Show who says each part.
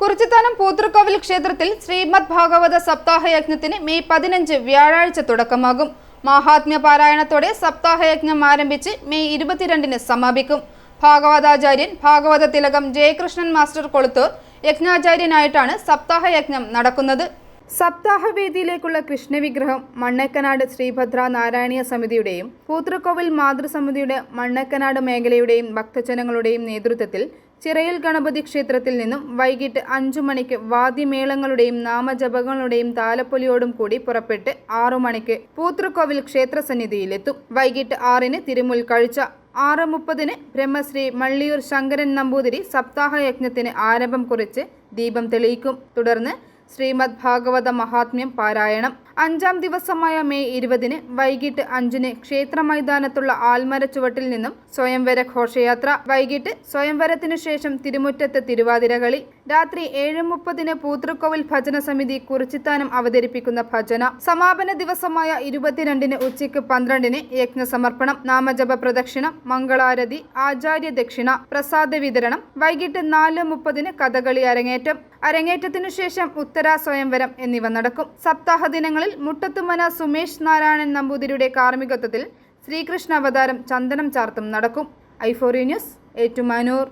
Speaker 1: കുറിച്ചിത്താനം പൂത്തൃക്കോവിൽ ക്ഷേത്രത്തിൽ ശ്രീമദ് ഭാഗവത സപ്താഹയജ്ഞത്തിന് മെയ് 15 വ്യാഴാഴ്ച തുടക്കമാകും. മഹാത്മ്യ പാരായണത്തോടെ സപ്താഹയജ്ഞം ആരംഭിച്ച് മെയ് 22 സമാപിക്കും. ഭാഗവതാചാര്യൻ ഭാഗവത തിലകം ജയകൃഷ്ണൻ മാസ്റ്റർ കൊളുത്തൂർ യജ്ഞാചാര്യനായിട്ടാണ് സപ്താഹയജ്ഞം നടക്കുന്നത്. സപ്താഹവേദിയിലേക്കുള്ള കൃഷ്ണവിഗ്രഹം മണ്ണക്കനാട് ശ്രീഭദ്ര നാരായണീയ സമിതിയുടെയും പൂത്തൃക്കോവിൽ മാതൃസമിതിയുടെ മണ്ണക്കനാട് മേഖലയുടെയും ഭക്തജനങ്ങളുടെയും നേതൃത്വത്തിൽ ചിറയിൽ ഗണപതി ക്ഷേത്രത്തിൽ നിന്നും വൈകിട്ട് 5 മണിക്ക് വാദ്യമേളങ്ങളുടെയും നാമജപങ്ങളുടെയും താലപ്പൊലിയോടും കൂടി പുറപ്പെട്ട് 6 മണിക്ക് പൂത്തൃക്കോവിൽ ക്ഷേത്രസന്നിധിയിലെത്തും. വൈകിട്ട് 6-ന് തിരുമുൽ കാഴ്ച, 6:30-ന് ബ്രഹ്മശ്രീ മള്ളിയൂർ ശങ്കരൻ നമ്പൂതിരി സപ്താഹയജ്ഞത്തിന് ആരംഭം കുറിച്ച് ദീപം തെളിയിക്കും. തുടർന്ന് ശ്രീമദ് ഭാഗവത മഹാത്മ്യം പാരായണം. 5-ാം ദിവസമായ മെയ് 20-ന് വൈകിട്ട് 5-ന് ക്ഷേത്ര മൈതാനത്തുള്ള ആൽമര ചുവട്ടിൽ നിന്നും സ്വയംവര ഘോഷയാത്ര. വൈകിട്ട് സ്വയംവരത്തിനു ശേഷം തിരുമുറ്റത്ത് തിരുവാതിരകളി. രാത്രി 7:30-ന് പൂത്തൃക്കോവിൽ ഭജന സമിതി കുറിച്ചിത്താനം അവതരിപ്പിക്കുന്ന ഭജന. സമാപന ദിവസമായ 22-ന് ഉച്ചയ്ക്ക് 12-ന് യജ്ഞസമർപ്പണം, നാമജപ പ്രദക്ഷിണം, മംഗളാരതി, ആചാര്യ ദക്ഷിണ, പ്രസാദ വിതരണം. വൈകിട്ട് 4:30-ന് കഥകളി അരങ്ങേറ്റം. അരങ്ങേറ്റത്തിനു ശേഷം ഉത്തര സ്വയംവരം എന്നിവ നടക്കും. സപ്താഹ ദിനങ്ങളിൽ മുട്ടത്തുമന സുമേഷ് നാരായണൻ നമ്പൂതിരിയുടെ കാർമ്മികത്വത്തിൽ ശ്രീകൃഷ്ണ അവതാരം ചന്ദനം ചാർത്തും നടക്കും. i4u news, Ettumanoor.